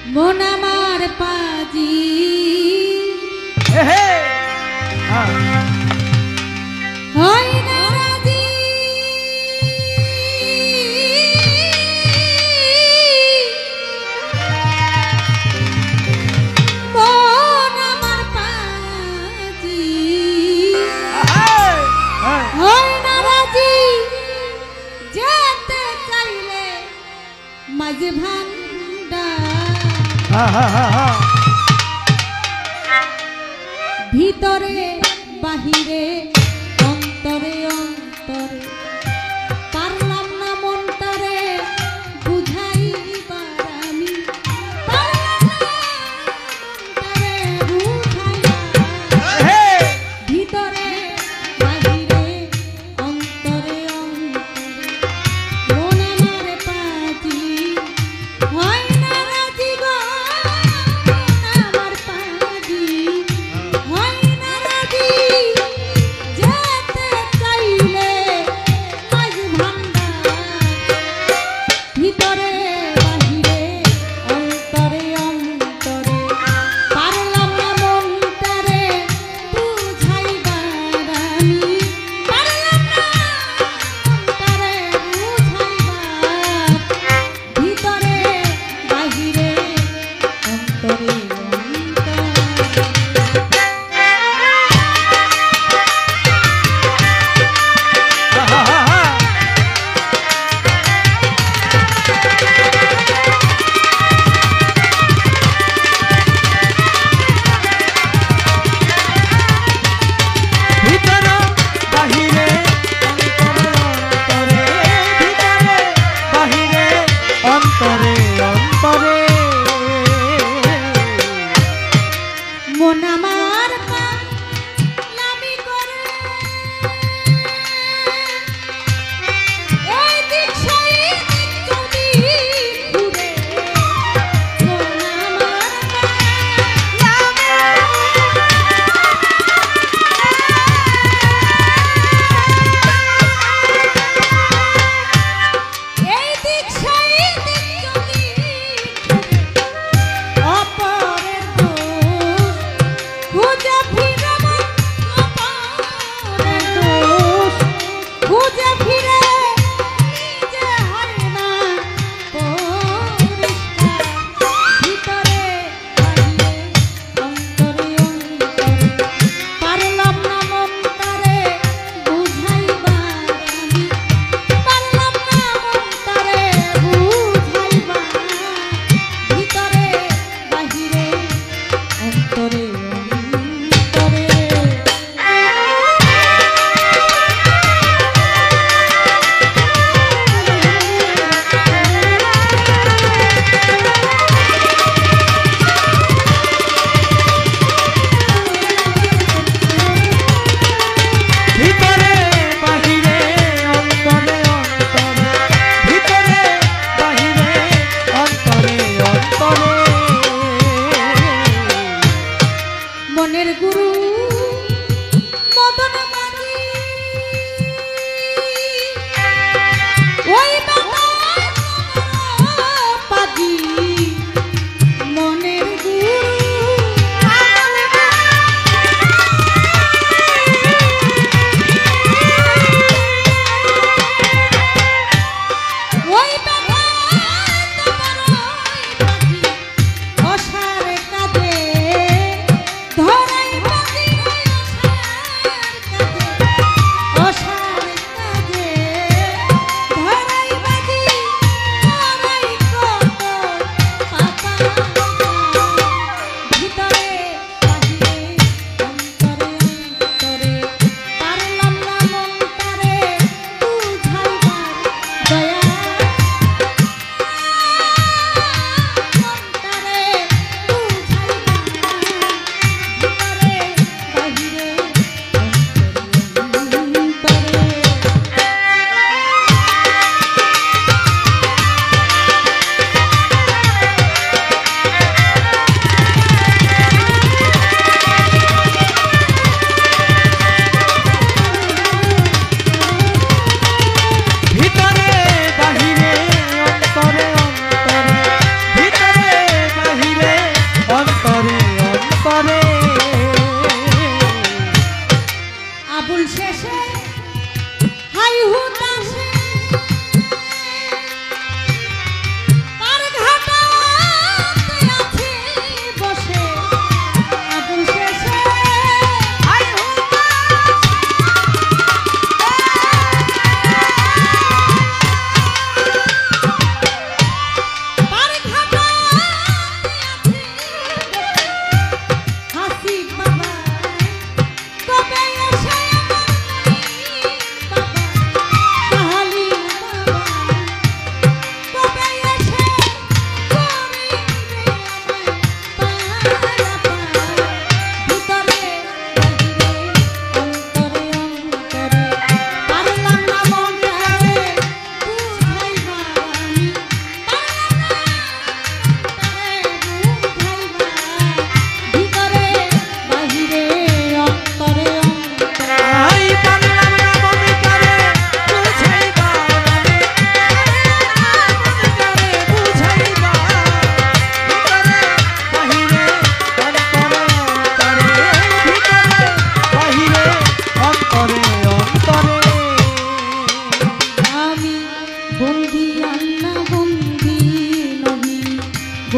মন আমার পাজি হয় না রাজি মন আমার পাজি হয় না রাজি যেতে চাইলে মাঝে ভিতরে বাহিরে অন্তরে অন্তরে পারলাম না মনটারে বুঝাইবার আমি ভিতরে বাহিরে অন্তরে অন্তরে মন আমার পাজি হয় না রাজি গো মন আমার পাজি হয় না রাজি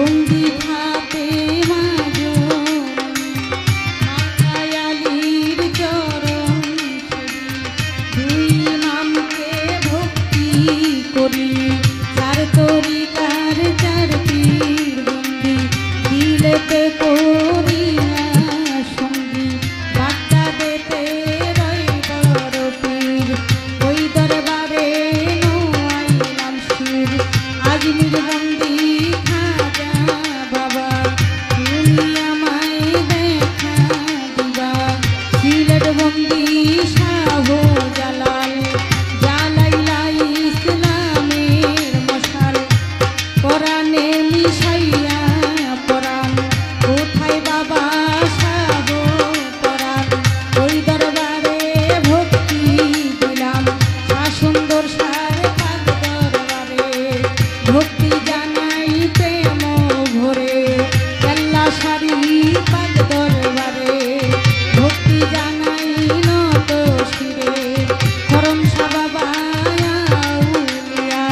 বন্দি খাতে মায়ালির চরণ দুই নামকে ভক্তি করি চার তরিকার চার পীর বন্দি দিলেতে করি না সঙ্গী বার্তা দেতে রই বড় পীর ওই দরবারে আইলাম শির আজমির বন্দি খাজা বাবা তুমি আমায় দেখা দিবা সিলেট বন্দি শাহ জালাল জালাইলা ইসলামের মশাল কোরআনে মিশাইয়া পরাণ কোথায় বাবা শাহ পরাণ ওই দরবারে ভক্তি দিলাম সুন্দর সার পাক দরবারে ভক্তি জানাই প্রেম ভরে কেল্লা সারি পাক দরবারে ভক্তি জানাই নত শিরে করম সাবাবা আউলিয়া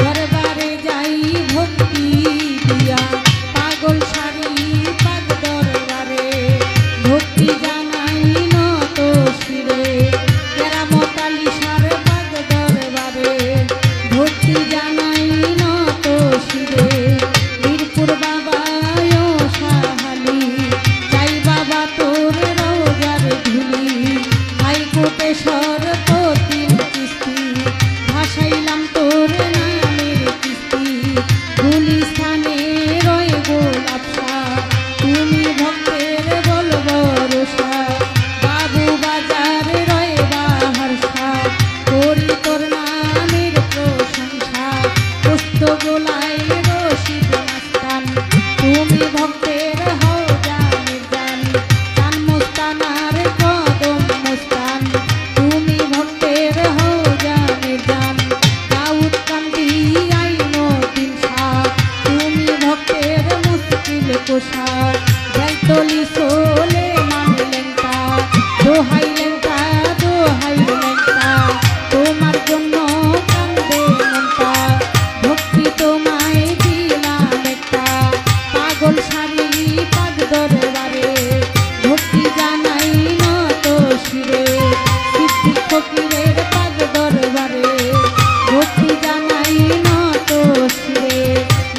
দরবারে যাই ভক্তি দিয়া পাগল সারি পাক দরবারে ভক্তি জানাই নত শিরে কেরামত আলী সার পাক দরবারে ভক্তি জানাই নত শিরে বীরপুর বাবা ও সাহালি চাই বাবা তোর রোজার ধুলি হাইকোটেশ্বর কতিল কিস্তি ভাসাইলাম তোর নামের কিস্তি গুলিস্থানে রয় গোলাপ শাহ তুমি ভক্তের বল ভরসা বাবু বাজার রয় বাহার শাহ করি তোর নামের প্রশংসা পুস্ত গোলায় রশিদ মাস্তান তুমি ভক্তের হও জানের জান চান মুস্তানার কদম মুস্তান তুমি ভক্তের হও জানের জান দাউদ কান্দি আইনউদ্দিন শাহ তুমি ভক্তের মুশকিল কোষা জয়তলি সোলে মানে লেঙ্কা দোহাই লেঙ্কা দোহাই লেঙ্কা তোমার জন্য কান্দে মনটা ভক্তি তোমায় দিলাম একটা পাগল সারি পাক দরবারে ভক্তি জানাই নত শিরে সিদ্দিক ফকিরের পাক দরবারে ভক্তি জানাই নত শিরে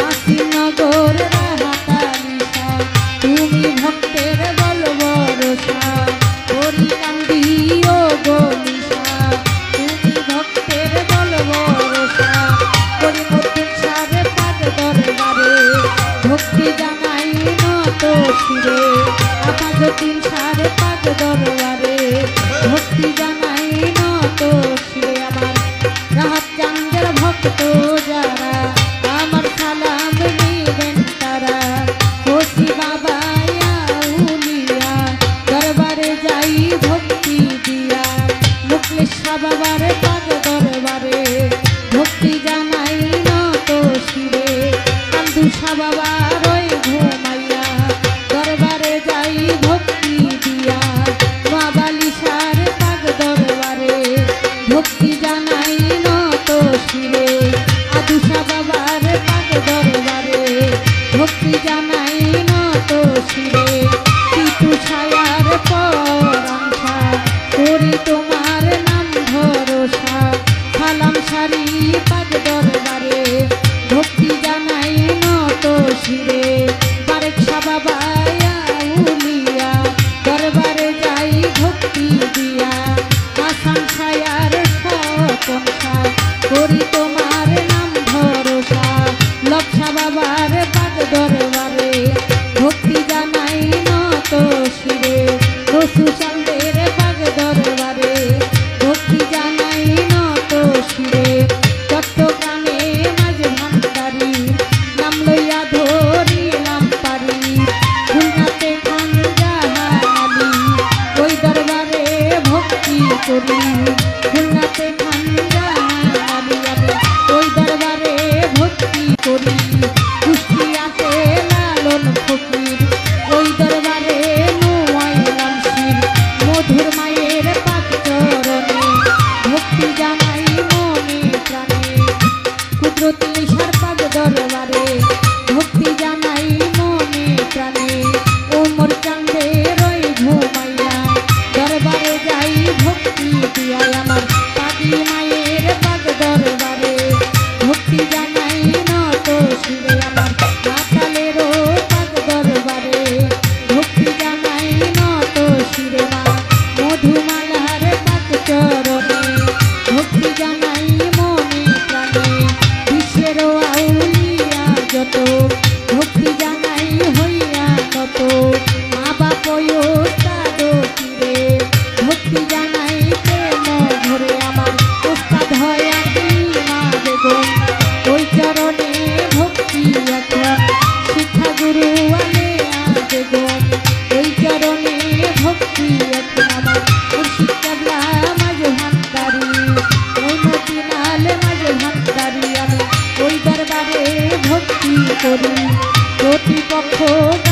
নাসিরনগর রাহাতালি শাহ তুমি ভক্তের বল ভরসা করি কান্দি ও গনিশা তুমি ভক্তের বল ভরসা করি মধ্যম সারে পাক দরবারে ভক্তি জানাই নত শিরে আপাততিন সারে পাক দরবারে ভক্তি জানাই নত শিরে আমার রাহাত চান্দের ভক্ত যারা আমার সালাম নিবেন তারা হোসি বাবা আউলিয়া দরবারে যাই ভক্তি দিয়া মুখলেশ বাবার পাক দরবারে ভক্তি জানাই নত শিরে কান্দু বাবা রয় ঘুমাইয়া দরবারে যাই ভক্তি দিয়া মা বালিশার পাক দরবারে ভক্তি জানাই নত শিরে আদুষা বাবার পাক দরবারে ভক্তি জানাই নত শিরে তিতু ছায়ার পরাংসা করি তোমার নাম ভরসা সালাম সারি পাক দরবারে ভক্তি জানাই নত শিরে বারেক বাবা আউলিয়া দরবারে যাই ভক্তি দিয়া হাসান ছায়ার প্রশংসা করি তোমার নাম ভরসা লক্ষা বাবার পাক দরবারে ভক্তি জানাই নত শিরে রসু চাঁদের পাক দরবারে ভক্তি জানাই নত শিরে চট্টগ্রামে মাঝ ভান্ডারি নাম লইয়া ধরিলাম পারি লক্ষ